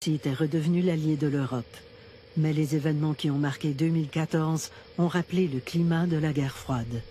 était redevenu l'allié de l'Europe. Mais les événements qui ont marqué 2014 ont rappelé le climat de la guerre froide.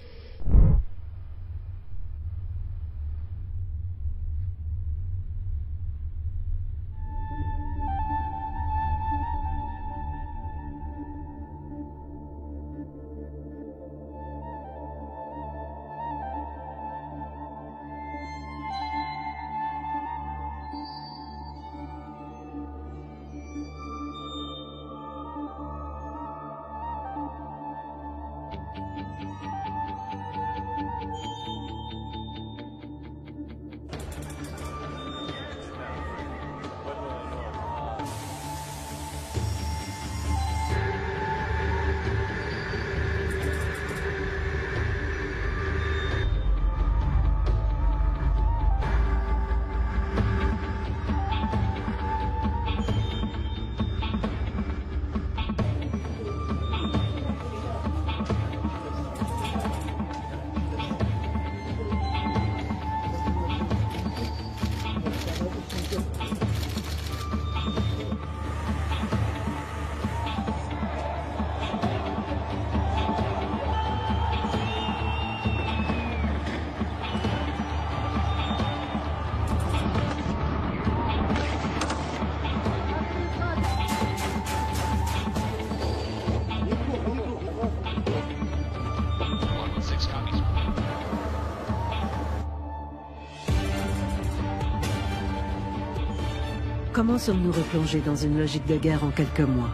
Comment sommes-nous replongés dans une logique de guerre en quelques mois?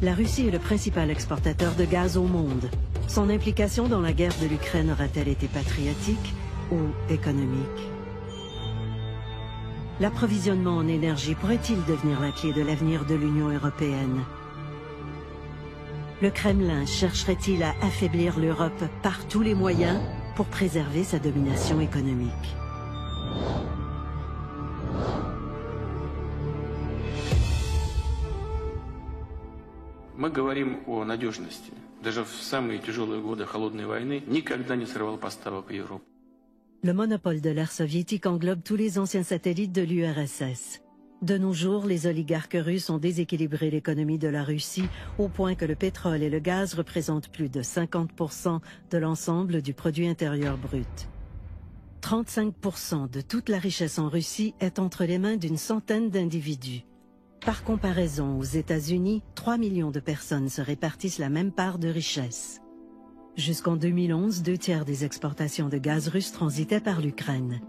La Russie est le principal exportateur de gaz au monde. Son implication dans la guerre de l'Ukraine aura-t-elle été patriotique ou économique? L'approvisionnement en énergie pourrait-il devenir la clé de l'avenir de l'Union européenne? Le Kremlin chercherait-il à affaiblir l'Europe par tous les moyens pour préserver sa domination économique? Мы говорим о надежности. Даже в самые тяжелые годы холодной войны никогда не срывал поставок в Европу. Le monopole de l'ère soviétique englobe tous les anciens satellites de l'URSS. De nos jours, les oligarques russes ont déséquilibré l'économie de la Russie au point que le pétrole et le gaz représentent plus de 50% de l'ensemble du produit intérieur brut. 35% de toute la richesse en Russie est entre les mains d'une centaine d'individus. Par comparaison, aux États-Unis, 3 millions de personnes se répartissent la même part de richesse. Jusqu'en 2011, 2/3 des exportations de gaz russe transitaient par l'Ukraine.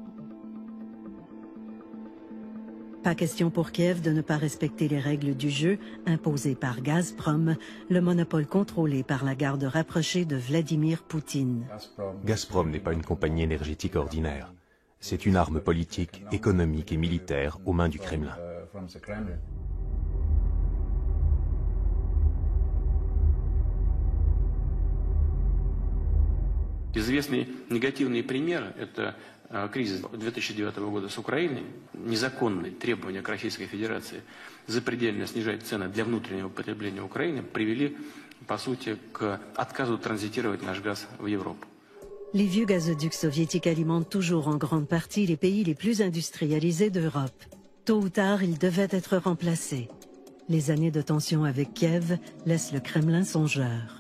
Pas question pour Kiev de ne pas respecter les règles du jeu imposées par Gazprom, le monopole contrôlé par la garde rapprochée de Vladimir Poutine. Gazprom n'est pas une compagnie énergétique ordinaire. C'est une arme politique, économique et militaire aux mains du Kremlin. Известный негативный пример – это кризис 2009 года с Украиной, незаконные требования к Российской Федерации запредельно снижать цены для внутреннего потребления Украины привели, по сути, к отказу транзитировать наш газ в Европу. Les vieux gazoducs soviétiques alimentent toujours en grande partie les pays les plus industrialisés d'Europe. Tôt ou tard, ils devaient être remplacés. Les années de tension avec Kiev laissent le Kremlin songeur.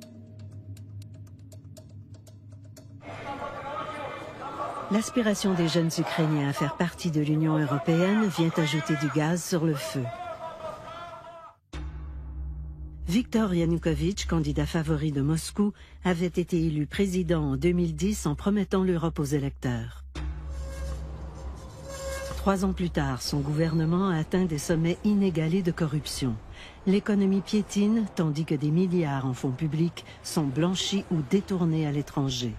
L'aspiration des jeunes Ukrainiens à faire partie de l'Union européenne vient ajouter du gaz sur le feu. Viktor Yanukovych, candidat favori de Moscou, avait été élu président en 2010 en promettant l'Europe aux électeurs. 3 ans plus tard, son gouvernement a atteint des sommets inégalés de corruption. L'économie piétine, tandis que des milliards en fonds publics sont blanchis ou détournés à l'étranger.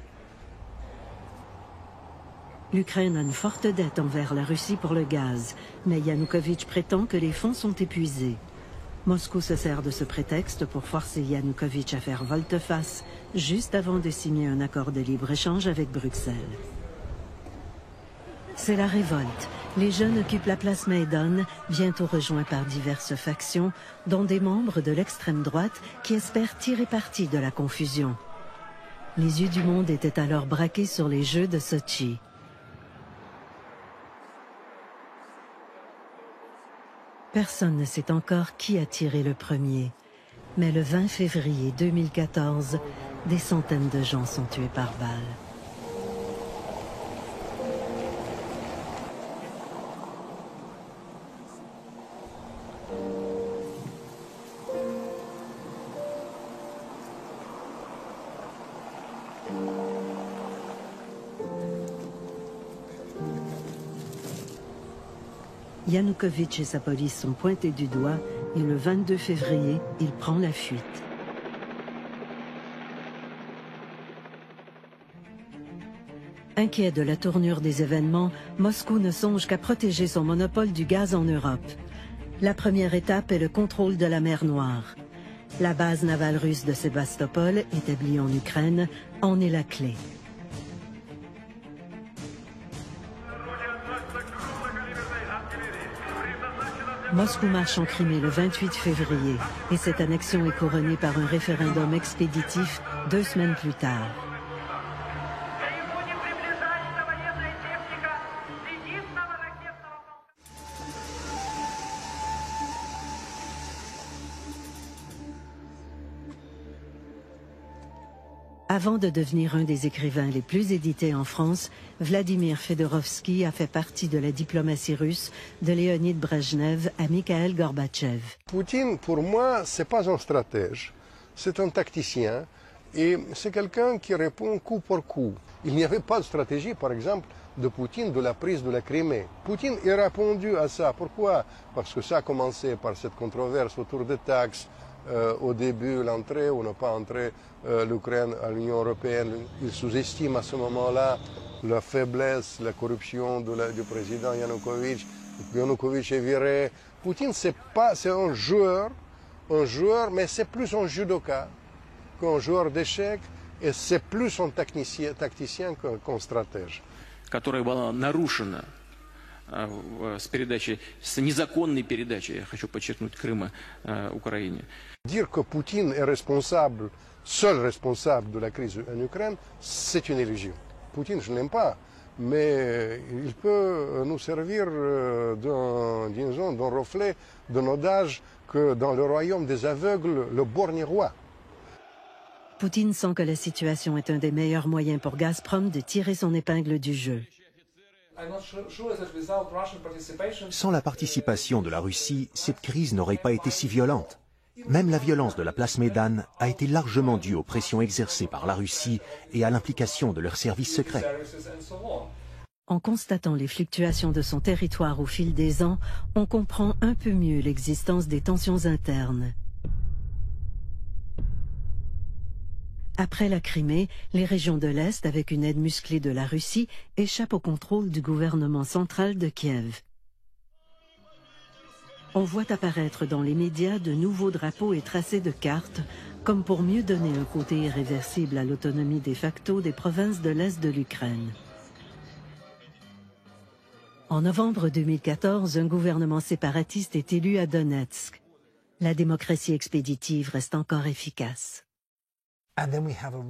L'Ukraine a une forte dette envers la Russie pour le gaz, mais Yanukovych prétend que les fonds sont épuisés. Moscou se sert de ce prétexte pour forcer Yanukovych à faire volte-face, juste avant de signer un accord de libre-échange avec Bruxelles. C'est la révolte. Les jeunes occupent la place Maïdan, bientôt rejoints par diverses factions, dont des membres de l'extrême droite qui espèrent tirer parti de la confusion. Les yeux du monde étaient alors braqués sur les Jeux de Sotchi. Personne ne sait encore qui a tiré le premier. Mais le 20 février 2014, des centaines de gens sont tués par balle. Yanukovych et sa police sont pointés du doigt et le 22 février, il prend la fuite. Inquiet de la tournure des événements, Moscou ne songe qu'à protéger son monopole du gaz en Europe. La première étape est le contrôle de la mer Noire. La base navale russe de Sébastopol, établie en Ukraine, en est la clé. Moscou marche en Crimée le 28 février et cette annexion est couronnée par un référendum expéditif 2 semaines plus tard. Avant de devenir un des écrivains les plus édités en France, Vladimir Fedorovski a fait partie de la diplomatie russe de Léonid Brejnev à Mikhail Gorbatchev. Poutine, pour moi, ce n'est pas un stratège, c'est un tacticien et c'est quelqu'un qui répond coup pour coup. Il n'y avait pas de stratégie, par exemple, de Poutine de la prise de la Crimée. Poutine a répondu à ça. Pourquoi? Parce que ça a commencé par cette controverse autour des taxes. Au début, l'entrée ou ne pas entrer l'Ukraine à l'Union européenne. Il sous-estime à ce moment-là la faiblesse, la corruption du président Yanukovych. Yanukovych est viré. Poutine, c'est un joueur, mais c'est plus un judoka qu'un joueur d'échecs et c'est plus un tacticien qu'un stratège. Которая была нарушена с незаконной передачей, я хочу подчеркнуть, Крыма Украине. Dire que Poutine est responsable, seul responsable de la crise en Ukraine, c'est une illusion. Poutine, je ne l'aime pas, mais il peut nous servir d'un reflet de nos âges que dans le royaume des aveugles, le borgne roi. Poutine sent que la situation est un des meilleurs moyens pour Gazprom de tirer son épingle du jeu. Sans la participation de la Russie, cette crise n'aurait pas été si violente. Même la violence de la place Maïdan a été largement due aux pressions exercées par la Russie et à l'implication de leurs services secrets. En constatant les fluctuations de son territoire au fil des ans, on comprend un peu mieux l'existence des tensions internes. Après la Crimée, les régions de l'Est, avec une aide musclée de la Russie, échappent au contrôle du gouvernement central de Kiev. On voit apparaître dans les médias de nouveaux drapeaux et tracés de cartes, comme pour mieux donner un côté irréversible à l'autonomie de facto des provinces de l'Est de l'Ukraine. En novembre 2014, un gouvernement séparatiste est élu à Donetsk. La démocratie expéditive reste encore efficace.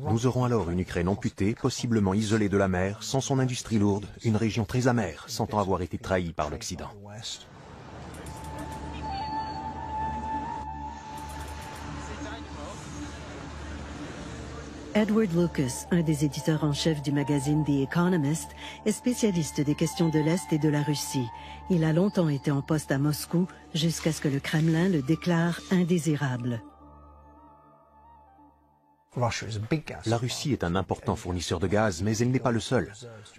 Nous aurons alors une Ukraine amputée, possiblement isolée de la mer, sans son industrie lourde, une région très amère, sentant avoir été trahie par l'Occident. Edward Lucas, un des éditeurs en chef du magazine The Economist, est spécialiste des questions de l'Est et de la Russie. Il a longtemps été en poste à Moscou, jusqu'à ce que le Kremlin le déclare indésirable. La Russie est un important fournisseur de gaz, mais elle n'est pas le seul.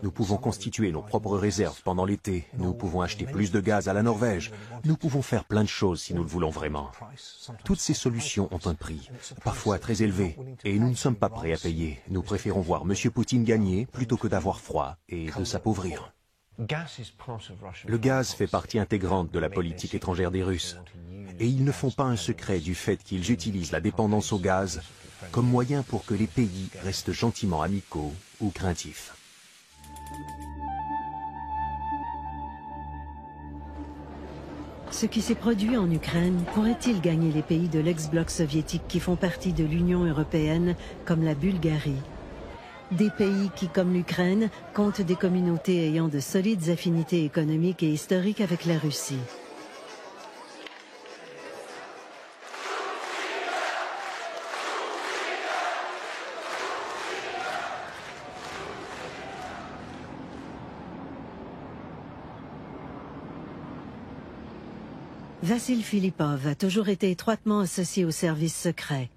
Nous pouvons constituer nos propres réserves pendant l'été. Nous pouvons acheter plus de gaz à la Norvège. Nous pouvons faire plein de choses si nous le voulons vraiment. Toutes ces solutions ont un prix, parfois très élevé, et nous ne sommes pas prêts à payer. Nous préférons voir M. Poutine gagner plutôt que d'avoir froid et de s'appauvrir. Le gaz fait partie intégrante de la politique étrangère des Russes. Et ils ne font pas un secret du fait qu'ils utilisent la dépendance au gaz comme moyen pour que les pays restent gentiment amicaux ou craintifs. Ce qui s'est produit en Ukraine pourrait-il gagner les pays de l'ex-bloc soviétique qui font partie de l'Union européenne, comme la Bulgarie? Des pays qui, comme l'Ukraine, comptent des communautés ayant de solides affinités économiques et historiques avec la Russie. Vassil Filippov a toujours été étroitement associé aux services secrets.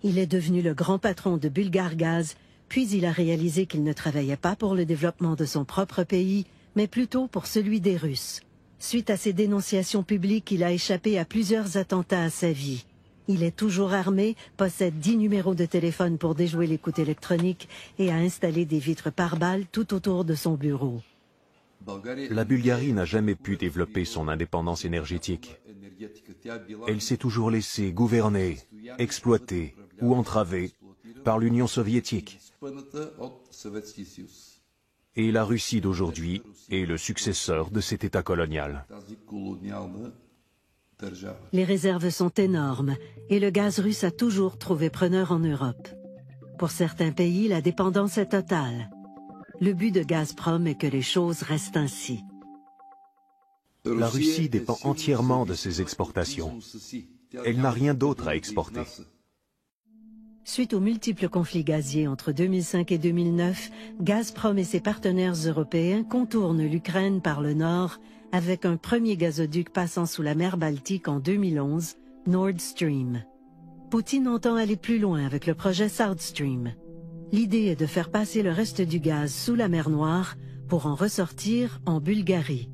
Il est devenu le grand patron de Bulgargaz, puis il a réalisé qu'il ne travaillait pas pour le développement de son propre pays, mais plutôt pour celui des Russes. Suite à ses dénonciations publiques, il a échappé à plusieurs attentats à sa vie. Il est toujours armé, possède 10 numéros de téléphone pour déjouer l'écoute électronique et a installé des vitres pare-balles tout autour de son bureau. La Bulgarie n'a jamais pu développer son indépendance énergétique. Elle s'est toujours laissée gouverner, exploiter ou entraver par l'Union soviétique. Et la Russie d'aujourd'hui est le successeur de cet État colonial. Les réserves sont énormes et le gaz russe a toujours trouvé preneur en Europe. Pour certains pays, la dépendance est totale. Le but de Gazprom est que les choses restent ainsi. La Russie dépend entièrement de ses exportations. Elle n'a rien d'autre à exporter. Suite aux multiples conflits gaziers entre 2005 et 2009, Gazprom et ses partenaires européens contournent l'Ukraine par le nord avec un premier gazoduc passant sous la mer Baltique en 2011, Nord Stream. Poutine entend aller plus loin avec le projet South Stream. L'idée est de faire passer le reste du gaz sous la mer Noire pour en ressortir en Bulgarie.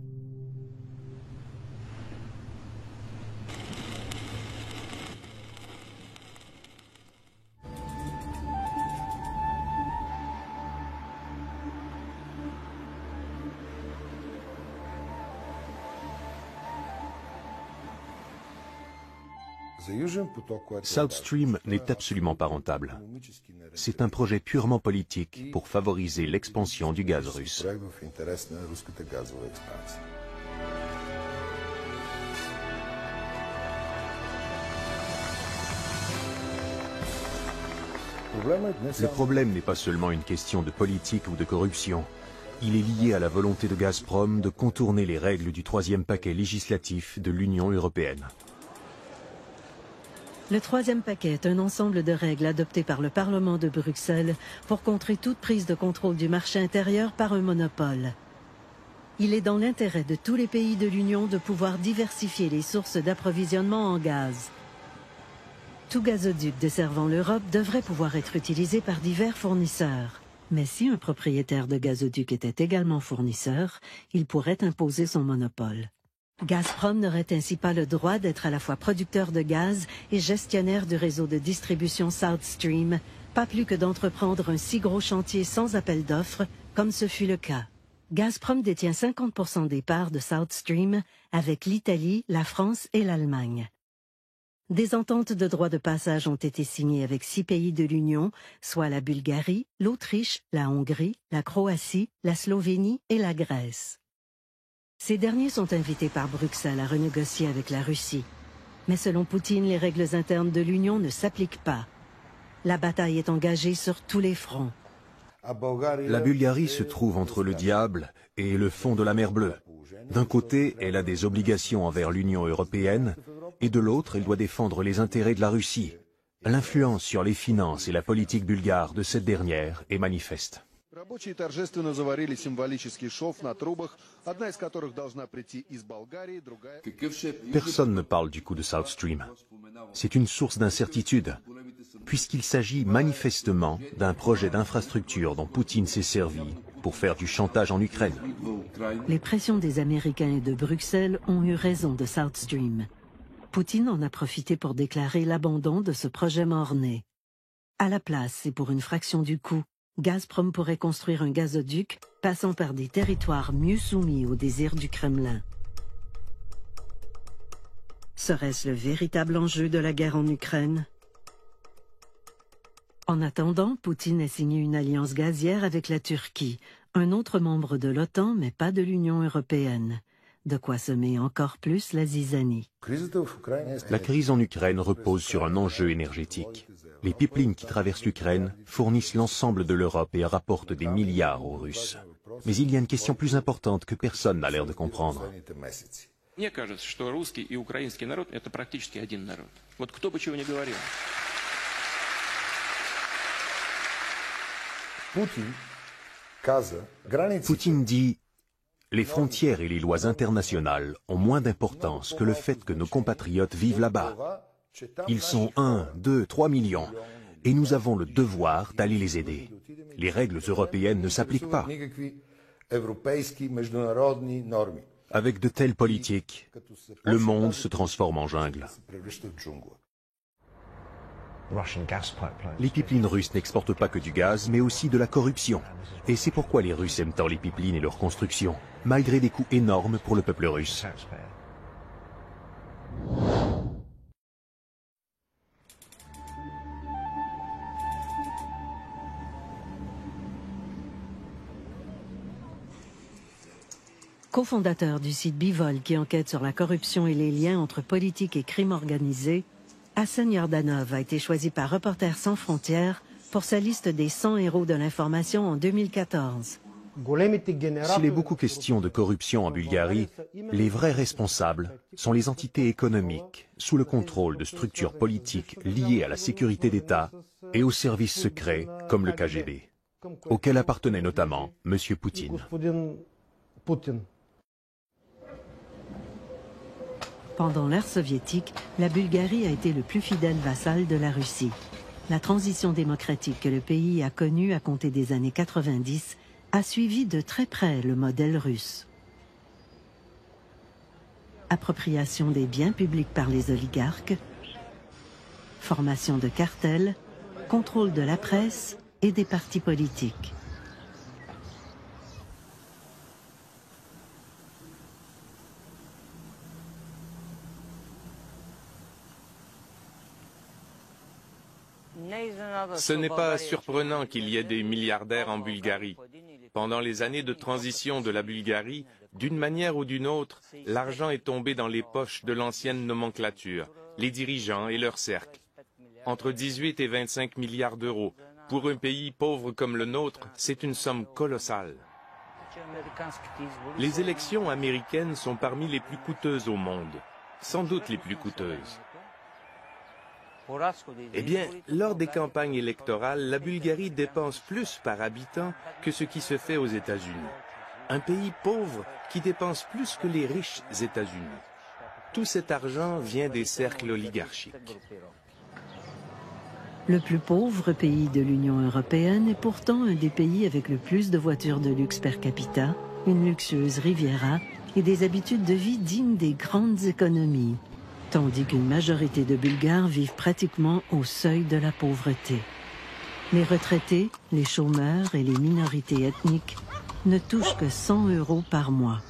South Stream n'est absolument pas rentable. C'est un projet purement politique pour favoriser l'expansion du gaz russe. Le problème n'est pas seulement une question de politique ou de corruption. Il est lié à la volonté de Gazprom de contourner les règles du troisième paquet législatif de l'Union européenne. Le troisième paquet est un ensemble de règles adoptées par le Parlement de Bruxelles pour contrer toute prise de contrôle du marché intérieur par un monopole. Il est dans l'intérêt de tous les pays de l'Union de pouvoir diversifier les sources d'approvisionnement en gaz. Tout gazoduc desservant l'Europe devrait pouvoir être utilisé par divers fournisseurs. Mais si un propriétaire de gazoduc était également fournisseur, il pourrait imposer son monopole. Gazprom n'aurait ainsi pas le droit d'être à la fois producteur de gaz et gestionnaire du réseau de distribution South Stream, pas plus que d'entreprendre un si gros chantier sans appel d'offres, comme ce fut le cas. Gazprom détient 50% des parts de South Stream avec l'Italie, la France et l'Allemagne. Des ententes de droit de passage ont été signées avec 6 pays de l'Union, soit la Bulgarie, l'Autriche, la Hongrie, la Croatie, la Slovénie et la Grèce. Ces derniers sont invités par Bruxelles à renégocier avec la Russie. Mais selon Poutine, les règles internes de l'Union ne s'appliquent pas. La bataille est engagée sur tous les fronts. La Bulgarie se trouve entre le diable et le fond de la mer Bleue. D'un côté, elle a des obligations envers l'Union européenne, et de l'autre, elle doit défendre les intérêts de la Russie. L'influence sur les finances et la politique bulgare de cette dernière est manifeste. Personne ne parle du coût de South Stream. C'est une source d'incertitude, puisqu'il s'agit manifestement d'un projet d'infrastructure dont Poutine s'est servi pour faire du chantage en Ukraine. Les pressions des Américains et de Bruxelles ont eu raison de South Stream. Poutine en a profité pour déclarer l'abandon de ce projet mort-né. À la place, et pour une fraction du coût, Gazprom pourrait construire un gazoduc passant par des territoires mieux soumis aux désirs du Kremlin. Serait-ce le véritable enjeu de la guerre en Ukraine? En attendant, Poutine a signé une alliance gazière avec la Turquie, un autre membre de l'OTAN mais pas de l'Union européenne. de quoi semer encore plus la zizanie. La crise en Ukraine repose sur un enjeu énergétique. Les pipelines qui traversent l'Ukraine fournissent l'ensemble de l'Europe et rapportent des milliards aux Russes. Mais il y a une question plus importante que personne n'a l'air de comprendre. Мне кажется, что русский и украинский народ – это практически один народ. Вот кто бы чего ни говорил. Poutine dit « Les frontières et les lois internationales ont moins d'importance que le fait que nos compatriotes vivent là-bas. Ils sont 1, 2, 3 millions et nous avons le devoir d'aller les aider. Les règles européennes ne s'appliquent pas. » Avec de telles politiques, le monde se transforme en jungle. Les pipelines russes n'exportent pas que du gaz, mais aussi de la corruption. Et c'est pourquoi les Russes aiment tant les pipelines et leur construction, malgré des coûts énormes pour le peuple russe. Co-fondateur du site Bivol qui enquête sur la corruption et les liens entre politique et crime organisé, Hassan Yordanov a été choisi par Reporters sans frontières pour sa liste des 100 héros de l'information en 2014. S'il est beaucoup question de corruption en Bulgarie, les vrais responsables sont les entités économiques sous le contrôle de structures politiques liées à la sécurité d'État et aux services secrets comme le KGB, auquel appartenait notamment M. Poutine. Pendant l'ère soviétique, la Bulgarie a été le plus fidèle vassal de la Russie. La transition démocratique que le pays a connue à compter des années 90 a suivi de très près le modèle russe. Appropriation des biens publics par les oligarques, formation de cartels, contrôle de la presse et des partis politiques. Ce n'est pas surprenant qu'il y ait des milliardaires en Bulgarie. Pendant les années de transition de la Bulgarie, d'une manière ou d'une autre, l'argent est tombé dans les poches de l'ancienne nomenclature, les dirigeants et leurs cercles. Entre 18 et 25 milliards d'euros. Pour un pays pauvre comme le nôtre, c'est une somme colossale. Les élections américaines sont parmi les plus coûteuses au monde, sans doute les plus coûteuses. Eh bien, lors des campagnes électorales, la Bulgarie dépense plus par habitant que ce qui se fait aux États-Unis. Un pays pauvre qui dépense plus que les riches États-Unis. Tout cet argent vient des cercles oligarchiques. Le plus pauvre pays de l'Union européenne est pourtant un des pays avec le plus de voitures de luxe per capita, une luxueuse Riviera et des habitudes de vie dignes des grandes économies. Tandis qu'une majorité de Bulgares vivent pratiquement au seuil de la pauvreté. Les retraités, les chômeurs et les minorités ethniques ne touchent que 100 € par mois.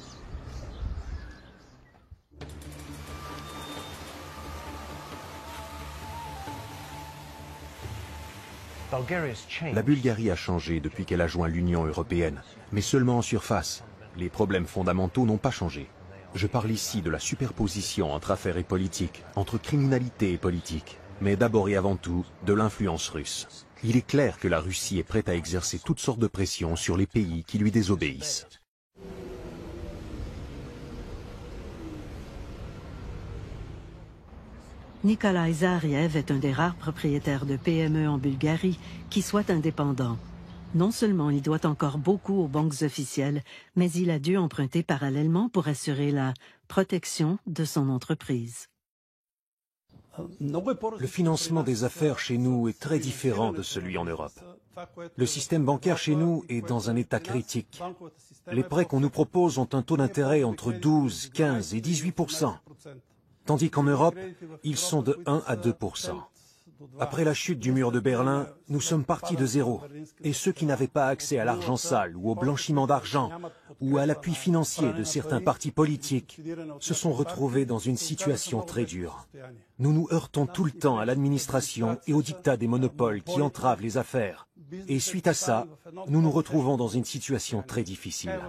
La Bulgarie a changé depuis qu'elle a joint l'Union européenne, mais seulement en surface. Les problèmes fondamentaux n'ont pas changé. Je parle ici de la superposition entre affaires et politique, entre criminalité et politique, mais d'abord et avant tout de l'influence russe. Il est clair que la Russie est prête à exercer toutes sortes de pressions sur les pays qui lui désobéissent. Nikolai Zariev est un des rares propriétaires de PME en Bulgarie qui soit indépendant. Non seulement il doit encore beaucoup aux banques officielles, mais il a dû emprunter parallèlement pour assurer la protection de son entreprise. Le financement des affaires chez nous est très différent de celui en Europe. Le système bancaire chez nous est dans un état critique. Les prêts qu'on nous propose ont un taux d'intérêt entre 12, 15 et 18%, tandis qu'en Europe, ils sont de 1 à 2%. Après la chute du mur de Berlin, nous sommes partis de zéro. Et ceux qui n'avaient pas accès à l'argent sale ou au blanchiment d'argent ou à l'appui financier de certains partis politiques se sont retrouvés dans une situation très dure. Nous nous heurtons tout le temps à l'administration et au diktat des monopoles qui entravent les affaires. Et suite à ça, nous nous retrouvons dans une situation très difficile.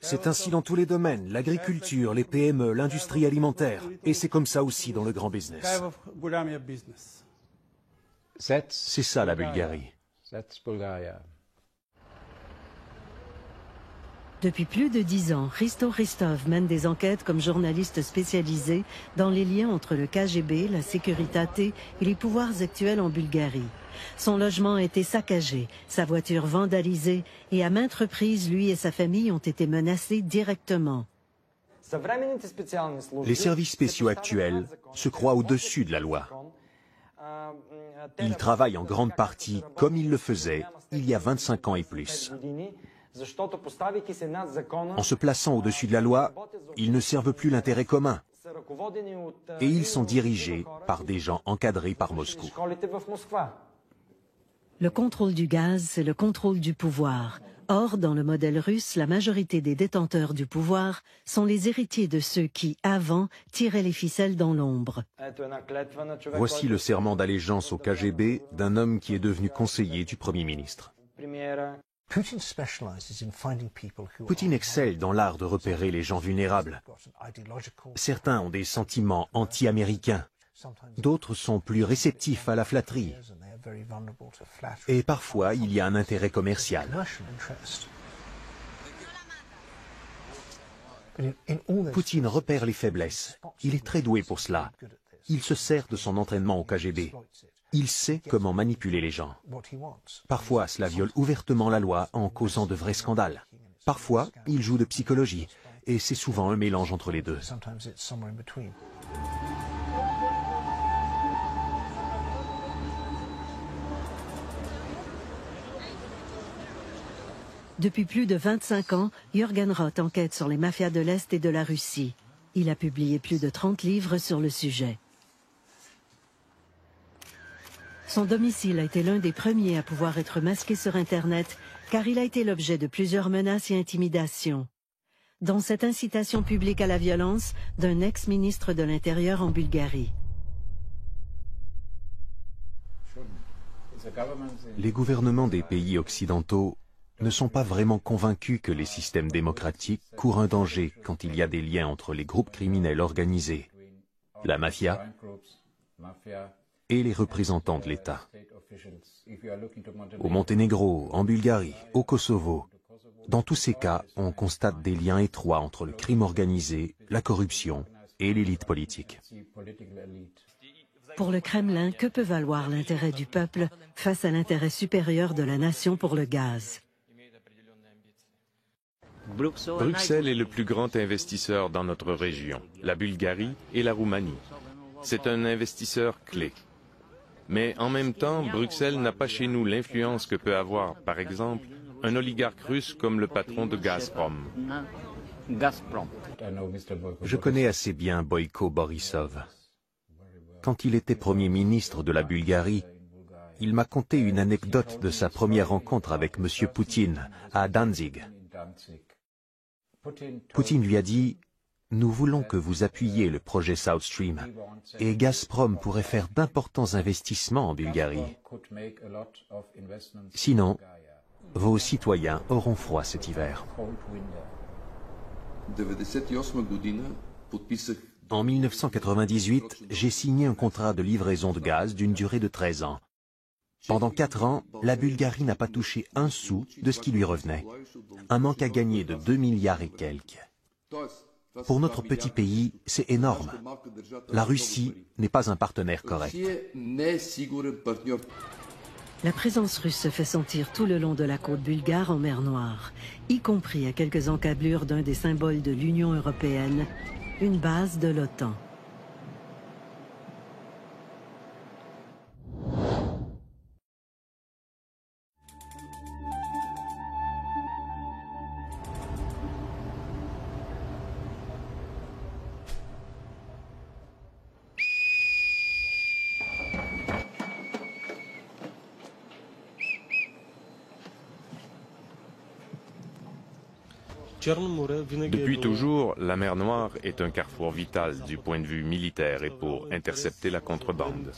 C'est ainsi dans tous les domaines, l'agriculture, les PME, l'industrie alimentaire. Et c'est comme ça aussi dans le grand business. C'est ça la Bulgarie. Depuis plus de 10 ans, Hristo Hristov mène des enquêtes comme journaliste spécialisé dans les liens entre le KGB, la Securitate et les pouvoirs actuels en Bulgarie. Son logement a été saccagé, sa voiture vandalisée et à maintes reprises, lui et sa famille ont été menacés directement. Les services spéciaux actuels se croient au-dessus de la loi. Ils travaillent en grande partie comme ils le faisaient il y a 25 ans et plus. En se plaçant au-dessus de la loi, ils ne servent plus l'intérêt commun. Et ils sont dirigés par des gens encadrés par Moscou. Le contrôle du gaz, c'est le contrôle du pouvoir. Or, dans le modèle russe, la majorité des détenteurs du pouvoir sont les héritiers de ceux qui, avant, tiraient les ficelles dans l'ombre. Voici le serment d'allégeance au KGB d'un homme qui est devenu conseiller du Premier ministre. Poutine excelle dans l'art de repérer les gens vulnérables. Certains ont des sentiments anti-américains. D'autres sont plus réceptifs à la flatterie. Et parfois, il y a un intérêt commercial. Poutine repère les faiblesses. Il est très doué pour cela. Il se sert de son entraînement au KGB. Il sait comment manipuler les gens. Parfois, cela viole ouvertement la loi en causant de vrais scandales. Parfois, il joue de psychologie. Et c'est souvent un mélange entre les deux. Depuis plus de 25 ans, Jürgen Roth enquête sur les mafias de l'Est et de la Russie. Il a publié plus de 30 livres sur le sujet. Son domicile a été l'un des premiers à pouvoir être masqué sur Internet, car il a été l'objet de plusieurs menaces et intimidations, dont cette incitation publique à la violence d'un ex-ministre de l'Intérieur en Bulgarie. Les gouvernements des pays occidentaux ne sont pas vraiment convaincus que les systèmes démocratiques courent un danger quand il y a des liens entre les groupes criminels organisés, la mafia et les représentants de l'État. Au Monténégro, en Bulgarie, au Kosovo, dans tous ces cas, on constate des liens étroits entre le crime organisé, la corruption et l'élite politique. Pour le Kremlin, que peut valoir l'intérêt du peuple face à l'intérêt supérieur de la nation pour le gaz? Bruxelles est le plus grand investisseur dans notre région, la Bulgarie et la Roumanie. C'est un investisseur clé. Mais en même temps, Bruxelles n'a pas chez nous l'influence que peut avoir, par exemple, un oligarque russe comme le patron de Gazprom. Je connais assez bien Boyko Borisov. Quand il était Premier ministre de la Bulgarie, il m'a conté une anecdote de sa première rencontre avec M. Poutine à Danzig. Poutine lui a dit « Nous voulons que vous appuyiez le projet South Stream et Gazprom pourrait faire d'importants investissements en Bulgarie. Sinon, vos citoyens auront froid cet hiver. » En 1998, j'ai signé un contrat de livraison de gaz d'une durée de 13 ans. Pendant 4 ans, la Bulgarie n'a pas touché un sou de ce qui lui revenait. Un manque à gagner de 2 milliards et quelques. Pour notre petit pays, c'est énorme. La Russie n'est pas un partenaire correct. La présence russe se fait sentir tout le long de la côte bulgare en mer Noire, y compris à quelques encablures d'un des symboles de l'Union européenne, une base de l'OTAN. Depuis toujours, la mer Noire est un carrefour vital du point de vue militaire et pour intercepter la contrebande.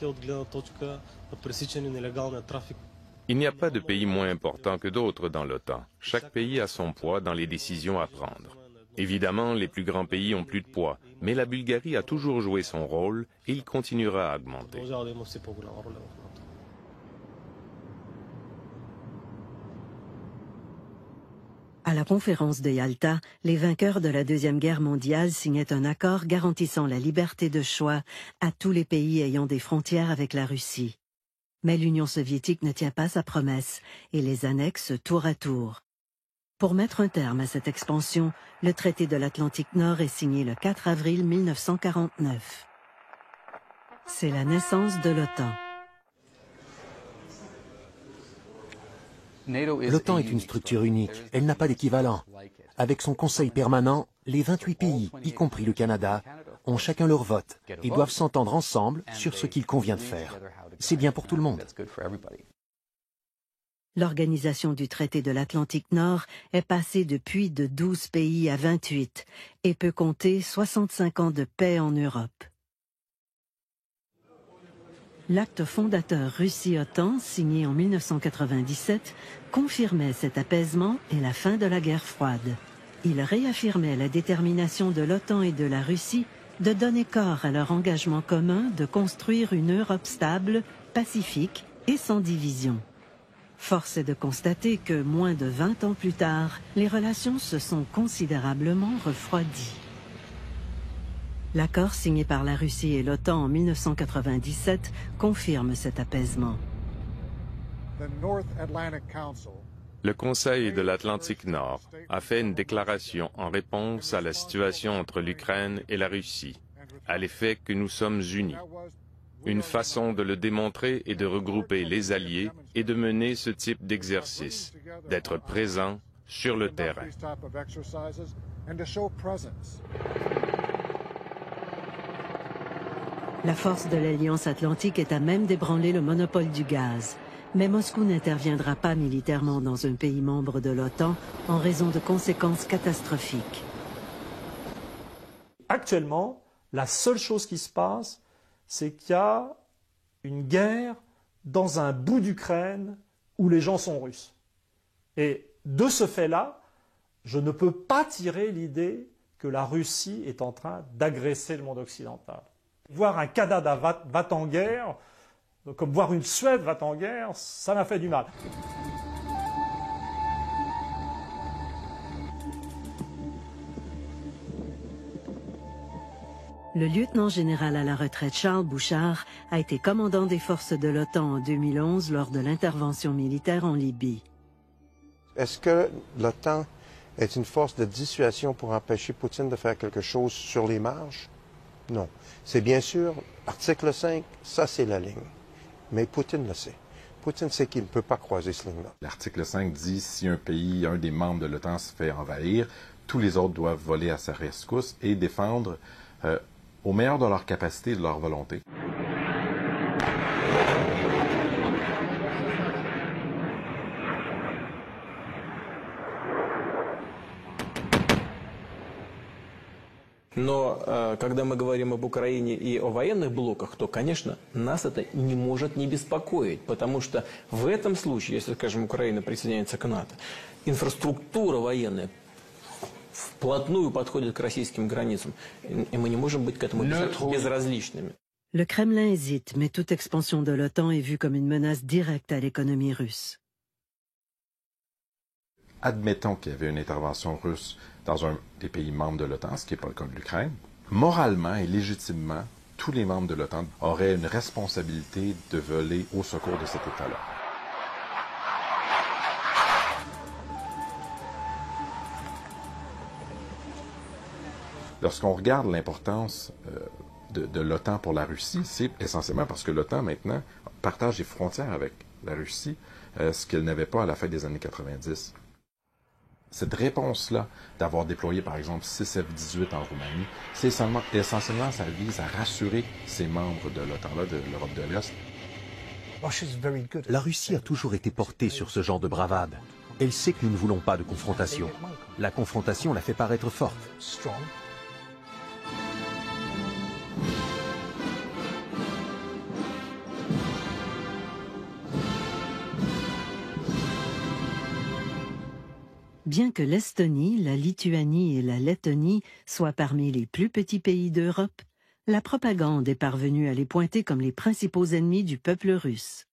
Il n'y a pas de pays moins important que d'autres dans l'OTAN. Chaque pays a son poids dans les décisions à prendre. Évidemment, les plus grands pays ont plus de poids, mais la Bulgarie a toujours joué son rôle et il continuera à augmenter. À la conférence de Yalta, les vainqueurs de la Deuxième Guerre mondiale signaient un accord garantissant la liberté de choix à tous les pays ayant des frontières avec la Russie. Mais l'Union soviétique ne tient pas sa promesse et les annexe tour à tour. Pour mettre un terme à cette expansion, le traité de l'Atlantique Nord est signé le 4 avril 1949. C'est la naissance de l'OTAN. L'OTAN est une structure unique, elle n'a pas d'équivalent. Avec son conseil permanent, les 28 pays, y compris le Canada, ont chacun leur vote et doivent s'entendre ensemble sur ce qu'il convient de faire. C'est bien pour tout le monde. L'organisation du traité de l'Atlantique Nord est passée depuis de 12 pays à 28 et peut compter 65 ans de paix en Europe. L'acte fondateur Russie-OTAN, signé en 1997, confirmait cet apaisement et la fin de la guerre froide. Il réaffirmait la détermination de l'OTAN et de la Russie de donner corps à leur engagement commun de construire une Europe stable, pacifique et sans division. Force est de constater que, moins de 20 ans plus tard, les relations se sont considérablement refroidies. L'accord signé par la Russie et l'OTAN en 1997 confirme cet apaisement. Le Conseil de l'Atlantique Nord a fait une déclaration en réponse à la situation entre l'Ukraine et la Russie, à l'effet que nous sommes unis. Une façon de le démontrer est de regrouper les alliés et de mener ce type d'exercice, d'être présent sur le terrain. La force de l'Alliance atlantique est à même d'ébranler le monopole du gaz. Mais Moscou n'interviendra pas militairement dans un pays membre de l'OTAN en raison de conséquences catastrophiques. Actuellement, la seule chose qui se passe, c'est qu'il y a une guerre dans un bout d'Ukraine où les gens sont russes. Et de ce fait-là, je ne peux pas tirer l'idée que la Russie est en train d'agresser le monde occidental. Voir un Canada va en guerre, comme voir une Suède va en guerre, ça m'a fait du mal. Le lieutenant général à la retraite Charles Bouchard a été commandant des forces de l'OTAN en 2011 lors de l'intervention militaire en Libye. Est-ce que l'OTAN est une force de dissuasion pour empêcher Poutine de faire quelque chose sur les marges? Non. C'est bien sûr, article 5, ça c'est la ligne. Mais Poutine le sait. Poutine sait qu'il ne peut pas croiser cette ligne-là. L'article 5 dit si un pays, un des membres de l'OTAN se fait envahir, tous les autres doivent voler à sa rescousse et défendre au meilleur de leur capacité et de leur volonté. Но когда мы говорим об Украине и о военных блоках, то, конечно, нас это не может не беспокоить, потому что в этом случае, если, скажем, Украина присоединяется к НАТО, инфраструктура военная вплотную подходит к российским границам, и мы не можем быть к этому безразличными. Le Kremlin hésite, mais toute expansion de l'OTAN est vue comme une menace directe à l'économie russe. Admettons qu'il y avait une intervention russe dans un des pays membres de l'OTAN, ce qui n'est pas le cas de l'Ukraine. Moralement et légitimement, tous les membres de l'OTAN auraient une responsabilité de voler au secours de cet État-là. Lorsqu'on regarde l'importance de l'OTAN pour la Russie, c'est essentiellement parce que l'OTAN, maintenant, partage des frontières avec la Russie, ce qu'elle n'avait pas à la fin des années 90. Cette réponse-là, d'avoir déployé, par exemple, 6 F-18 en Roumanie, c'est essentiellement, ça vise à rassurer ces membres de l'OTAN-là, de l'Europe de l'Est. La Russie a toujours été portée sur ce genre de bravade. Elle sait que nous ne voulons pas de confrontation. La confrontation la fait paraître forte. Bien que l'Estonie, la Lituanie et la Lettonie soient parmi les plus petits pays d'Europe, la propagande est parvenue à les pointer comme les principaux ennemis du peuple russe.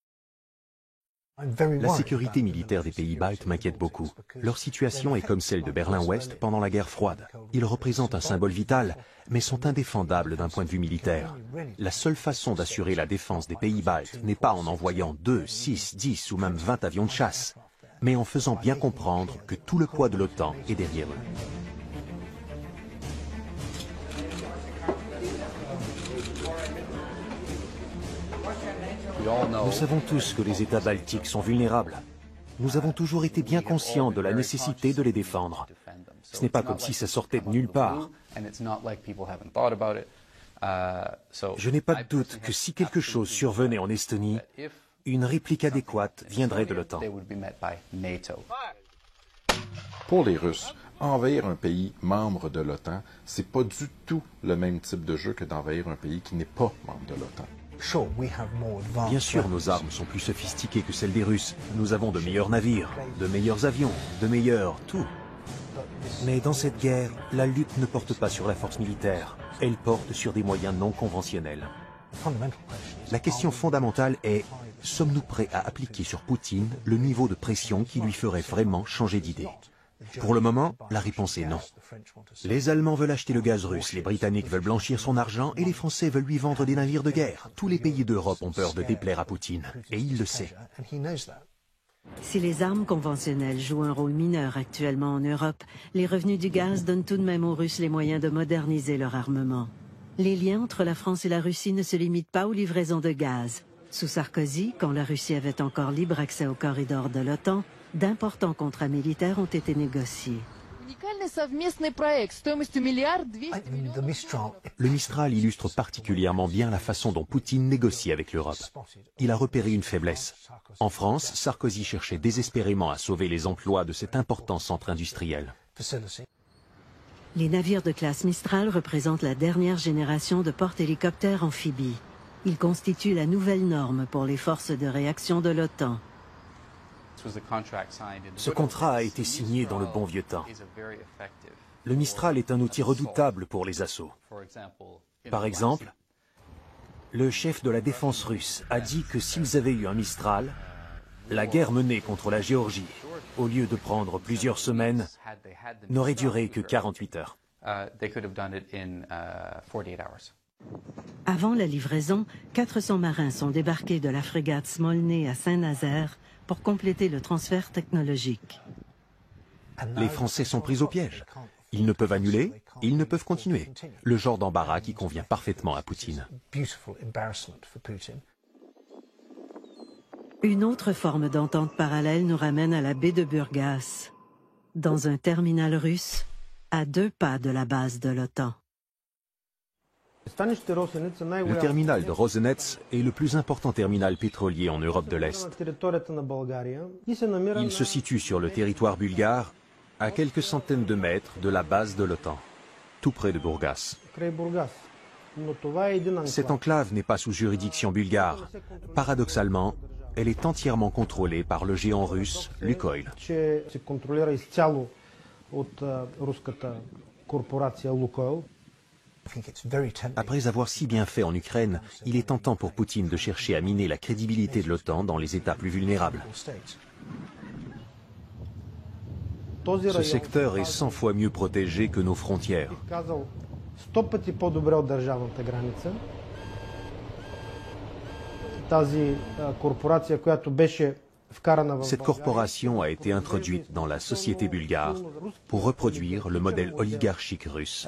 La sécurité militaire des pays baltes m'inquiète beaucoup. Leur situation est comme celle de Berlin-Ouest pendant la guerre froide. Ils représentent un symbole vital, mais sont indéfendables d'un point de vue militaire. La seule façon d'assurer la défense des pays baltes n'est pas en envoyant 2, 6, 10 ou même 20 avions de chasse, mais en faisant bien comprendre que tout le poids de l'OTAN est derrière eux. Nous savons tous que les États baltiques sont vulnérables. Nous avons toujours été bien conscients de la nécessité de les défendre. Ce n'est pas comme si ça sortait de nulle part. Je n'ai pas de doute que si quelque chose survenait en Estonie, une réplique adéquate viendrait de l'OTAN. Pour les Russes, envahir un pays membre de l'OTAN, c'est pas du tout le même type de jeu que d'envahir un pays qui n'est pas membre de l'OTAN. Bien sûr, nos armes sont plus sophistiquées que celles des Russes. Nous avons de meilleurs navires, de meilleurs avions, de meilleurs tout. Mais dans cette guerre, la lutte ne porte pas sur la force militaire. Elle porte sur des moyens non conventionnels. La question fondamentale est, sommes-nous prêts à appliquer sur Poutine le niveau de pression qui lui ferait vraiment changer d'idée? Pour le moment, la réponse est non. Les Allemands veulent acheter le gaz russe, les Britanniques veulent blanchir son argent et les Français veulent lui vendre des navires de guerre. Tous les pays d'Europe ont peur de déplaire à Poutine, et il le sait. Si les armes conventionnelles jouent un rôle mineur actuellement en Europe, les revenus du gaz donnent tout de même aux Russes les moyens de moderniser leur armement. Les liens entre la France et la Russie ne se limitent pas aux livraisons de gaz. Sous Sarkozy, quand la Russie avait encore libre accès au corridor de l'OTAN, d'importants contrats militaires ont été négociés. Le Mistral illustre particulièrement bien la façon dont Poutine négocie avec l'Europe. Il a repéré une faiblesse. En France, Sarkozy cherchait désespérément à sauver les emplois de cet important centre industriel. Les navires de classe Mistral représentent la dernière génération de porte-hélicoptères amphibies. Ils constituent la nouvelle norme pour les forces de réaction de l'OTAN. Ce contrat a été signé dans le bon vieux temps. Le Mistral est un outil redoutable pour les assauts. Par exemple, le chef de la défense russe a dit que s'ils avaient eu un Mistral, la guerre menée contre la Géorgie, au lieu de prendre plusieurs semaines, n'aurait duré que 48 heures. Avant la livraison, 400 marins sont débarqués de la frégate Smolny à Saint-Nazaire pour compléter le transfert technologique. Les Français sont pris au piège. Ils ne peuvent annuler, ils ne peuvent continuer. Le genre d'embarras qui convient parfaitement à Poutine. Une autre forme d'entente parallèle nous ramène à la baie de Burgas, dans un terminal russe, à 2 pas de la base de l'OTAN. Le terminal de Rosenets est le plus important terminal pétrolier en Europe de l'Est. Il se situe sur le territoire bulgare, à quelques centaines de mètres de la base de l'OTAN, tout près de Burgas. Cette enclave n'est pas sous juridiction bulgare. Paradoxalement, elle est entièrement contrôlée par le géant russe Lukoil. Après avoir si bien fait en Ukraine, il est tentant pour Poutine de chercher à miner la crédibilité de l'OTAN dans les États plus vulnérables. Ce secteur est 100 fois mieux protégé que nos frontières. Cette corporation a été introduite dans la société bulgare pour reproduire le modèle oligarchique russe.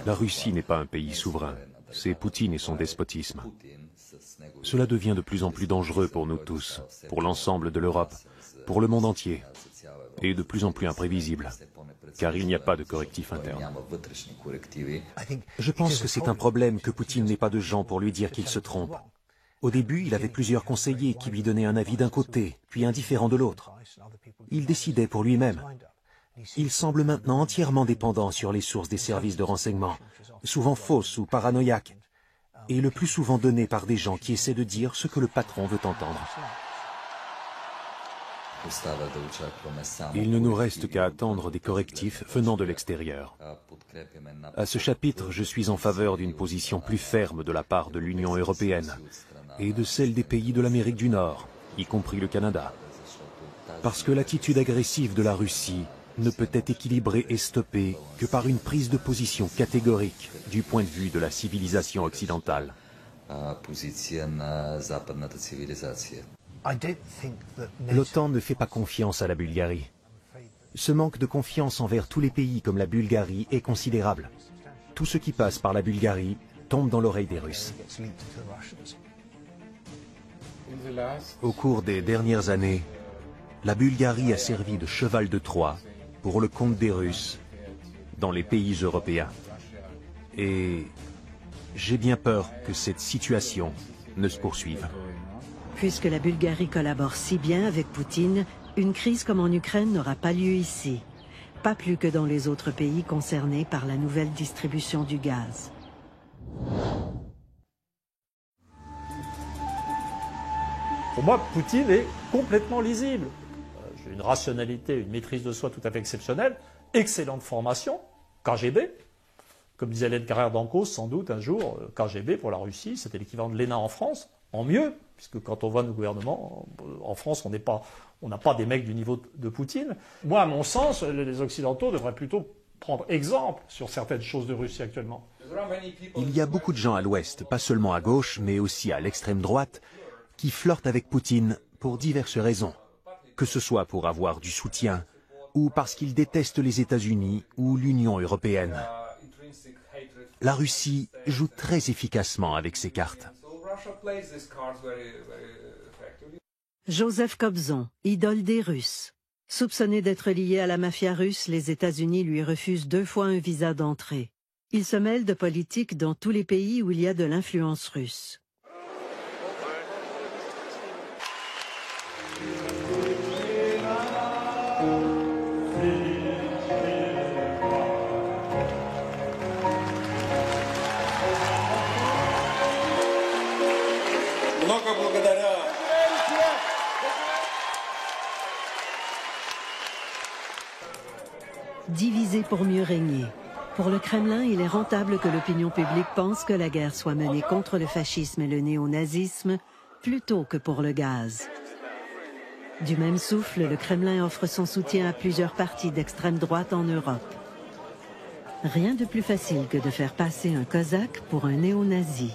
La Russie n'est pas un pays souverain. C'est Poutine et son despotisme. Cela devient de plus en plus dangereux pour nous tous, pour l'ensemble de l'Europe, pour le monde entier, et de plus en plus imprévisible, car il n'y a pas de correctif interne. Je pense que c'est un problème que Poutine n'ait pas de gens pour lui dire qu'il se trompe. Au début, il avait plusieurs conseillers qui lui donnaient un avis d'un côté, puis un différent de l'autre. Il décidait pour lui-même. Il semble maintenant entièrement dépendant sur les sources des services de renseignement, souvent fausses ou paranoïaques. et le plus souvent donné par des gens qui essaient de dire ce que le patron veut entendre. Il ne nous reste qu'à attendre des correctifs venant de l'extérieur. À ce chapitre, je suis en faveur d'une position plus ferme de la part de l'Union européenne et de celle des pays de l'Amérique du Nord, y compris le Canada. Parce que l'attitude agressive de la Russie ne peut être équilibrée et stoppée que par une prise de position catégorique du point de vue de la civilisation occidentale. L'OTAN ne fait pas confiance à la Bulgarie. Ce manque de confiance envers tous les pays comme la Bulgarie est considérable. Tout ce qui passe par la Bulgarie tombe dans l'oreille des Russes. Au cours des dernières années, la Bulgarie a servi de cheval de Troie pour le compte des Russes dans les pays européens. Et j'ai bien peur que cette situation ne se poursuive. Puisque la Bulgarie collabore si bien avec Poutine, une crise comme en Ukraine n'aura pas lieu ici. Pas plus que dans les autres pays concernés par la nouvelle distribution du gaz. Pour moi, Poutine est complètement lisible. J'ai une rationalité, une maîtrise de soi tout à fait exceptionnelle, excellente formation, KGB. Comme disait Hélène Carrère d'Ancos, sans doute un jour, KGB pour la Russie, c'était l'équivalent de l'ENA en France, en mieux, puisque quand on voit nos gouvernements, en France, on n'a pas des mecs du niveau de Poutine. Moi, à mon sens, les Occidentaux devraient plutôt prendre exemple sur certaines choses de Russie actuellement. Il y a beaucoup de gens à l'Ouest, pas seulement à gauche, mais aussi à l'extrême droite, qui flirtent avec Poutine pour diverses raisons, que ce soit pour avoir du soutien, ou parce qu'ils détestent les États-Unis ou l'Union européenne. La Russie joue très efficacement avec ces cartes. Joseph Kobzon, idole des Russes. Soupçonné d'être lié à la mafia russe, les États-Unis lui refusent 2 fois un visa d'entrée. Il se mêle de politique dans tous les pays où il y a de l'influence russe. Diviser pour mieux régner. Pour le Kremlin, il est rentable que l'opinion publique pense que la guerre soit menée contre le fascisme et le néonazisme plutôt que pour le gaz. Du même souffle, le Kremlin offre son soutien à plusieurs partis d'extrême droite en Europe. Rien de plus facile que de faire passer un cosaque pour un néo-nazi.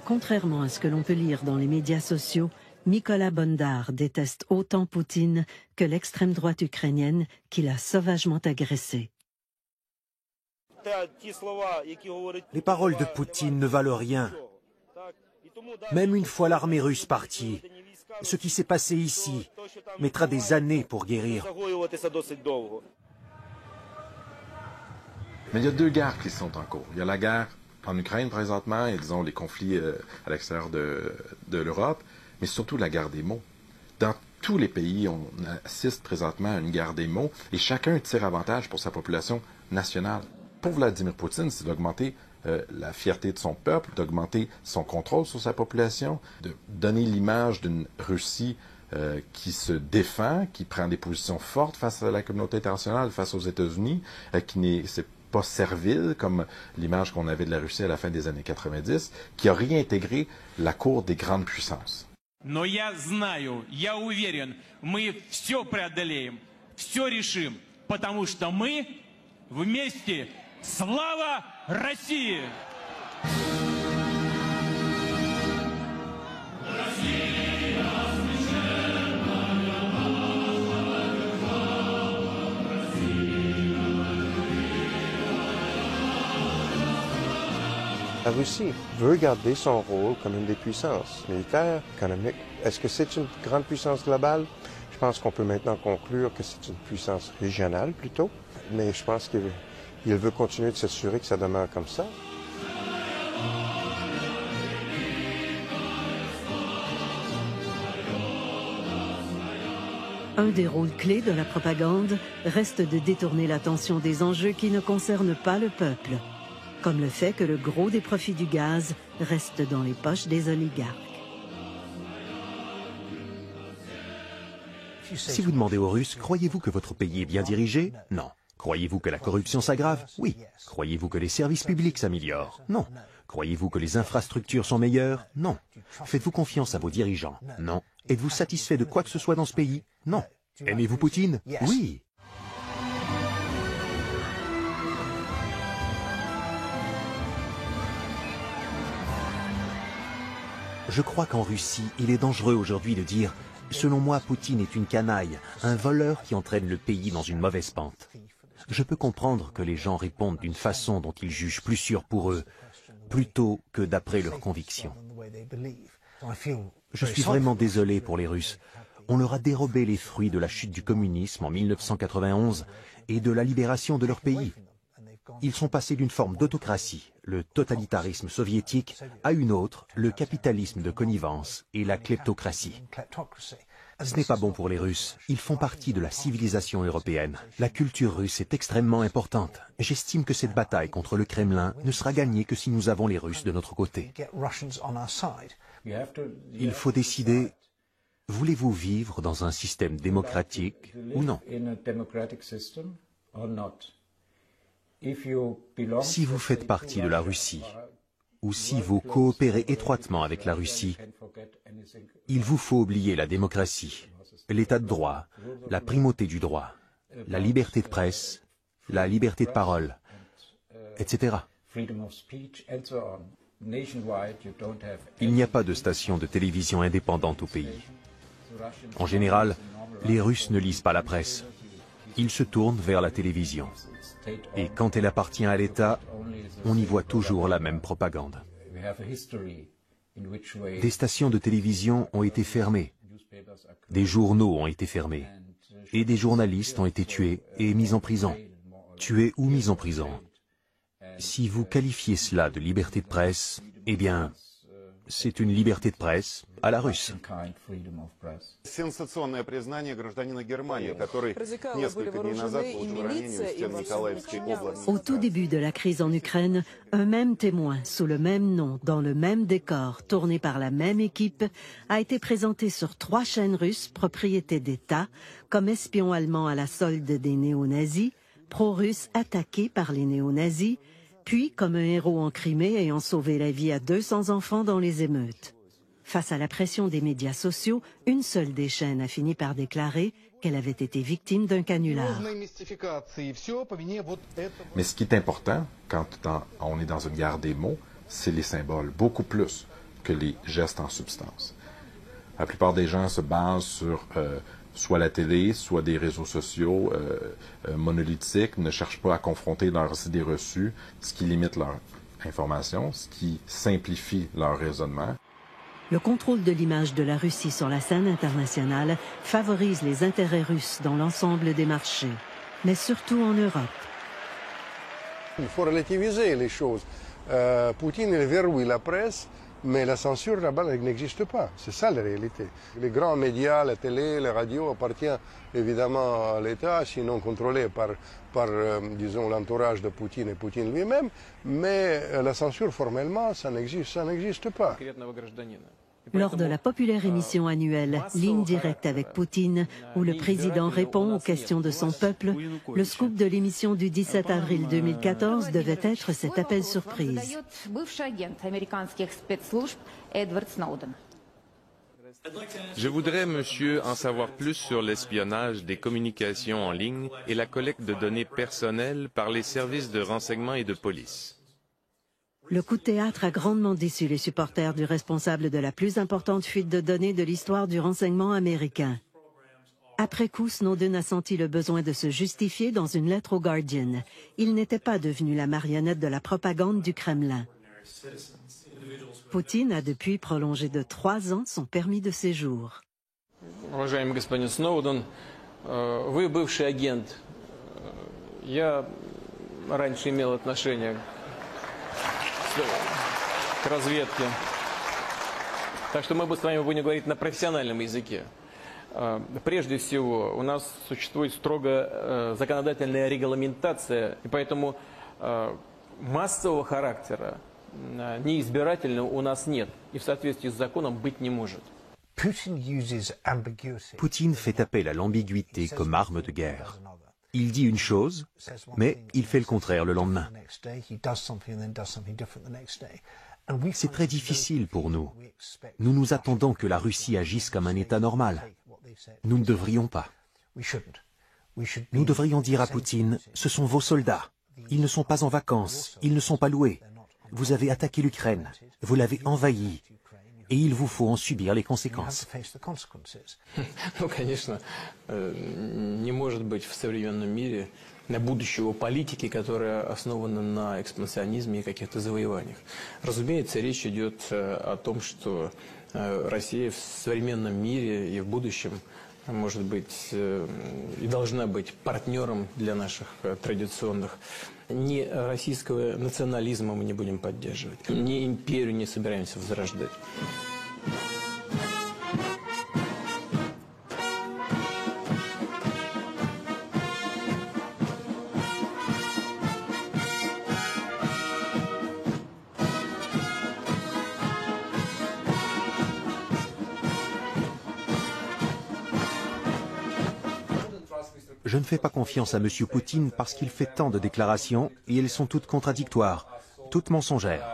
Contrairement à ce que l'on peut lire dans les médias sociaux, Mykola Bondar déteste autant Poutine que l'extrême droite ukrainienne qui l'a sauvagement agressé. Les paroles de Poutine ne valent rien. Même une fois l'armée russe partie, ce qui s'est passé ici mettra des années pour guérir. Mais il y a 2 guerres qui sont en cours. Il y a la guerre en Ukraine présentement et disons les conflits à l'extérieur de l'Europe, mais surtout la guerre des mots. Dans tous les pays, on assiste présentement à une guerre des mots et chacun tire avantage pour sa population nationale. Pour Vladimir Poutine, c'est d'augmenter la fierté de son peuple, d'augmenter son contrôle sur sa population, de donner l'image d'une Russie qui se défend, qui prend des positions fortes face à la communauté internationale, face aux États-Unis, qui n'est pas servile, comme l'image qu'on avait de la Russie à la fin des années 90, qui a réintégré la cour des grandes puissances. Но я знаю, я уверен, мы все преодолеем, все решим, потому что мы вместе. Слава России! La Russie veut garder son rôle comme une des puissances militaires, économiques. Est-ce que c'est une grande puissance globale? Je pense qu'on peut maintenant conclure que c'est une puissance régionale plutôt, mais je pense qu'il veut continuer de s'assurer que ça demeure comme ça. Un des rôles clés de la propagande reste de détourner l'attention des enjeux qui ne concernent pas le peuple. comme le fait que le gros des profits du gaz reste dans les poches des oligarques. Si vous demandez aux Russes, croyez-vous que votre pays est bien dirigé? Non. Croyez-vous que la corruption s'aggrave? Oui. Croyez-vous que les services publics s'améliorent? Non. Croyez-vous que les infrastructures sont meilleures? Non. Faites-vous confiance à vos dirigeants? Non. Êtes-vous satisfait de quoi que ce soit dans ce pays? Non. Aimez-vous Poutine? Oui. Je crois qu'en Russie, il est dangereux aujourd'hui de dire « Selon moi, Poutine est une canaille, un voleur qui entraîne le pays dans une mauvaise pente ». Je peux comprendre que les gens répondent d'une façon dont ils jugent plus sûre pour eux, plutôt que d'après leurs convictions. Je suis vraiment désolé pour les Russes. On leur a dérobé les fruits de la chute du communisme en 1991 et de la libération de leur pays. Ils sont passés d'une forme d'autocratie, le totalitarisme soviétique, à une autre, le capitalisme de connivence et la kleptocratie. Ce n'est pas bon pour les Russes. Ils font partie de la civilisation européenne. La culture russe est extrêmement importante. J'estime que cette bataille contre le Kremlin ne sera gagnée que si nous avons les Russes de notre côté. Il faut décider, voulez-vous vivre dans un système démocratique ou non? Si vous faites partie de la Russie, ou si vous coopérez étroitement avec la Russie, il vous faut oublier la démocratie, l'état de droit, la primauté du droit, la liberté de presse, la liberté de parole, etc. Il n'y a pas de station de télévision indépendante au pays. En général, les Russes ne lisent pas la presse. Ils se tournent vers la télévision. Et quand elle appartient à l'État, on y voit toujours la même propagande. Des stations de télévision ont été fermées, des journaux ont été fermés, et des journalistes ont été tués et mis en prison. Tués ou mis en prison. Si vous qualifiez cela de liberté de presse, eh bien, c'est une liberté de presse à la russe. Au tout début de la crise en Ukraine, un même témoin, sous le même nom, dans le même décor, tourné par la même équipe, a été présenté sur 3 chaînes russes, propriété d'État, comme espion allemand à la solde des néo-nazis, pro-russe attaqué par les néo-nazis, puis comme un héros en Crimée ayant sauvé la vie à 200 enfants dans les émeutes. Face à la pression des médias sociaux, une seule des chaînes a fini par déclarer qu'elle avait été victime d'un canular. Mais ce qui est important, quand on est dans une guerre des mots, c'est les symboles, beaucoup plus que les gestes en substance. La plupart des gens se basent sur soit la télé, soit des réseaux sociaux monolithiques, ne cherchent pas à confronter leurs idées reçues, ce qui limite leur information, ce qui simplifie leur raisonnement. Le contrôle de l'image de la Russie sur la scène internationale favorise les intérêts russes dans l'ensemble des marchés, mais surtout en Europe. Il faut relativiser les choses. Poutine verrouille la presse, mais la censure là-bas n'existe pas. C'est ça la réalité. Les grands médias, la télé, la radio appartiennent évidemment à l'État, sinon contrôlés par disons, l'entourage de Poutine et Poutine lui-même, mais la censure formellement, ça n'existe pas. Lors de la populaire émission annuelle Ligne directe avec Poutine, où le président répond aux questions de son peuple, le scoop de l'émission du 17 avril 2014 devait être cet appel surprise. Je voudrais, monsieur, en savoir plus sur l'espionnage des communications en ligne et la collecte de données personnelles par les services de renseignement et de police. Le coup de théâtre a grandement déçu les supporters du responsable de la plus importante fuite de données de l'histoire du renseignement américain. Après coup, Snowden a senti le besoin de se justifier dans une lettre au Guardian. Il n'était pas devenu la marionnette de la propagande du Kremlin. Poutine a depuis prolongé de 3 ans son permis de séjour. Уважаемый господин Сноуден, вы бывший агент. Я раньше имел отношение к разведке. Так что мы с вами будем говорить на профессиональном языке. Прежде всего, у нас существует строгая законодательная регламентация, и поэтому массового характера, неизбирательного у нас нет. И в соответствии с законом быть не может. Poutine fait appel à l'ambiguïté comme arme de guerre. Il dit une chose, mais il fait le contraire le lendemain. C'est très difficile pour nous. Nous nous attendons que la Russie agisse comme un État normal. Nous ne devrions pas. Nous devrions dire à Poutine, ce sont vos soldats. Ils ne sont pas en vacances, ils ne sont pas loués. Vous avez attaqué l'Ukraine, vous l'avez envahie, et il vous faut en subir les conséquences. Ну, конечно, не может быть в современном мире будущего политики, которая основана на экспансионизме и каких-то завоеваниях. Разумеется, речь идет о том, что Россия в современном мире и в будущем может быть и должна быть партнером для наших традиционных. Ни российского национализма мы не будем поддерживать, ни империю не собираемся возрождать. Je ne fais pas confiance à M. Poutine parce qu'il fait tant de déclarations et elles sont toutes contradictoires, toutes mensongères.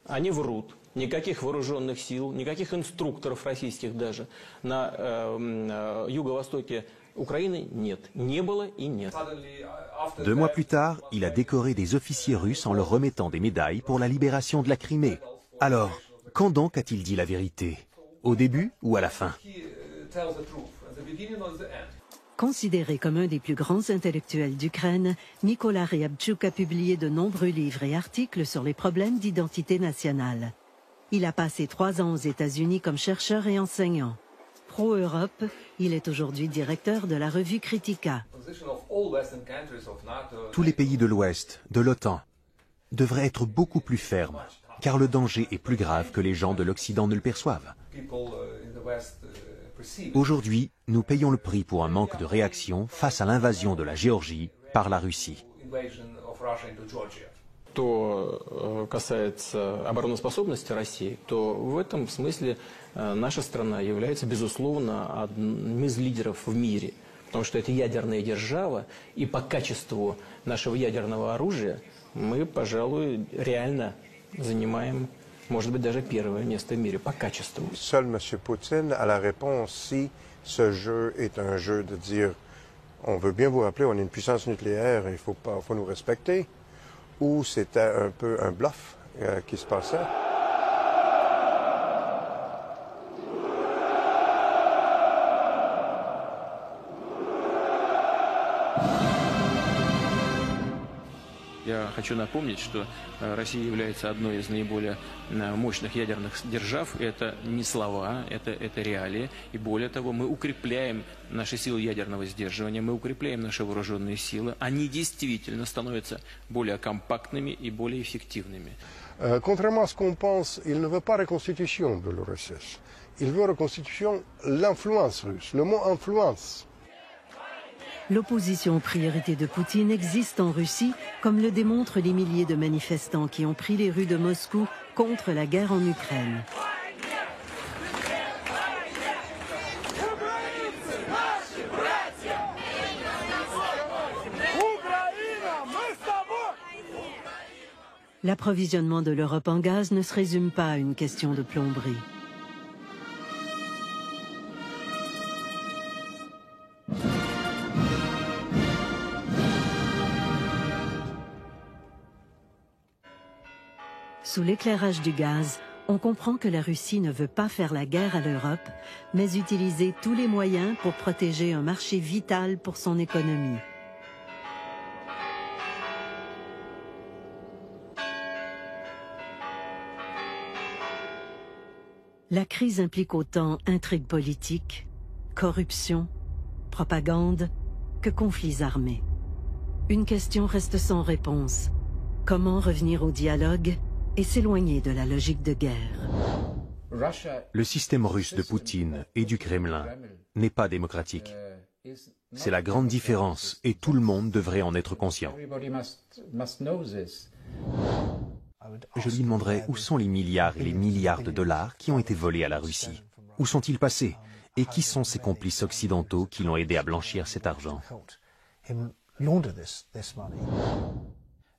Они врут. Никаких вооруженных сил, никаких инструкторов российских даже на юго-востоке Украины нет. Не было и нет. 2 mois plus tard, il a décoré des officiers russes en leur remettant des médailles pour la libération de la Crimée. Alors, quand donc a-t-il dit la vérité? Au début ou à la fin? Considéré comme un des plus grands intellectuels d'Ukraine, Mykola Ryabchuk a publié de nombreux livres et articles sur les problèmes d'identité nationale. Il a passé 3 ans aux États-Unis comme chercheur et enseignant. Pro-Europe, il est aujourd'hui directeur de la revue Kritika. Tous les pays de l'Ouest, de l'OTAN, devraient être beaucoup plus fermes, car le danger est plus grave que les gens de l'Occident ne le perçoivent. Aujourd'hui, nous payons le prix pour un manque de réaction face à l'invasion de la Géorgie par la Russie. Что касается обороноспособности России, то в этом смысле наша страна является, безусловно, одним из лидеров в мире. Потому что это ядерная держава, и по качеству нашего ядерного оружия мы, пожалуй, реально занимаем, может быть, даже первое место в мире по качеству. Seul M. Poutine a la réponse si ce jeu est un jeu de dire on veut bien vous rappeler, on est une puissance nucléaire, il faut nous respecter, ou c'était un peu un bluff qui se passait. Я хочу напомнить, что Россия является одной из наиболее мощных ядерных держав. Это не слова, это реалии. И более того, мы укрепляем наши силы ядерного сдерживания, мы укрепляем наши вооруженные силы. Они действительно становятся более компактными и более эффективными. Contrairement à ce qu'on pense, il ne veut pas reconstitution de l'URSS. Il veut reconstitution l'influence russe, le mot influence. L'opposition aux priorités de Poutine existe en Russie, comme le démontrent les milliers de manifestants qui ont pris les rues de Moscou contre la guerre en Ukraine. L'approvisionnement de l'Europe en gaz ne se résume pas à une question de plomberie. Sous l'éclairage du gaz, on comprend que la Russie ne veut pas faire la guerre à l'Europe, mais utiliser tous les moyens pour protéger un marché vital pour son économie. La crise implique autant intrigues politiques, corruption, propagande que conflits armés. Une question reste sans réponse. Comment revenir au dialogue et s'éloigner de la logique de guerre? Le système russe de Poutine et du Kremlin n'est pas démocratique. C'est la grande différence et tout le monde devrait en être conscient. Je lui demanderai où sont les milliards et les milliards de dollars qui ont été volés à la Russie. Où sont-ils passés? Et qui sont ces complices occidentaux qui l'ont aidé à blanchir cet argent?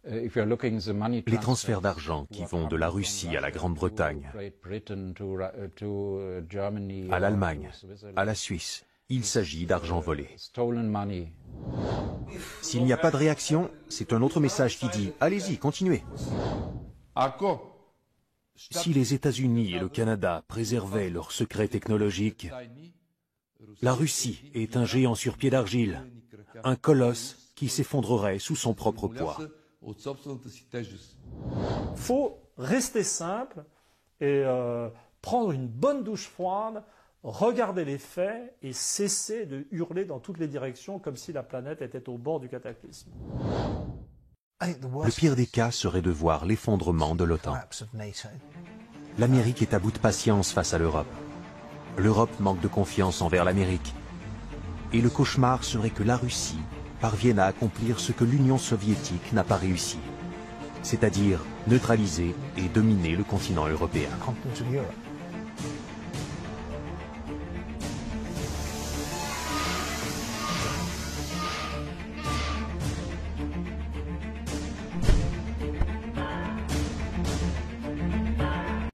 Les transferts d'argent qui vont de la Russie à la Grande-Bretagne, à l'Allemagne, à la Suisse, il s'agit d'argent volé. S'il n'y a pas de réaction, c'est un autre message qui dit « Allez-y, continuez ». Si les États-Unis et le Canada préservaient leurs secrets technologiques, la Russie est un géant sur pied d'argile, un colosse qui s'effondrerait sous son propre poids. Il faut rester simple et prendre une bonne douche froide, regarder les faits et cesser de hurler dans toutes les directions comme si la planète était au bord du cataclysme. Le pire des cas serait de voir l'effondrement de l'OTAN. L'Amérique est à bout de patience face à l'Europe. L'Europe manque de confiance envers l'Amérique. Et le cauchemar serait que la Russie parvienne à accomplir ce que l'Union soviétique n'a pas réussi, c'est-à-dire neutraliser et dominer le continent européen.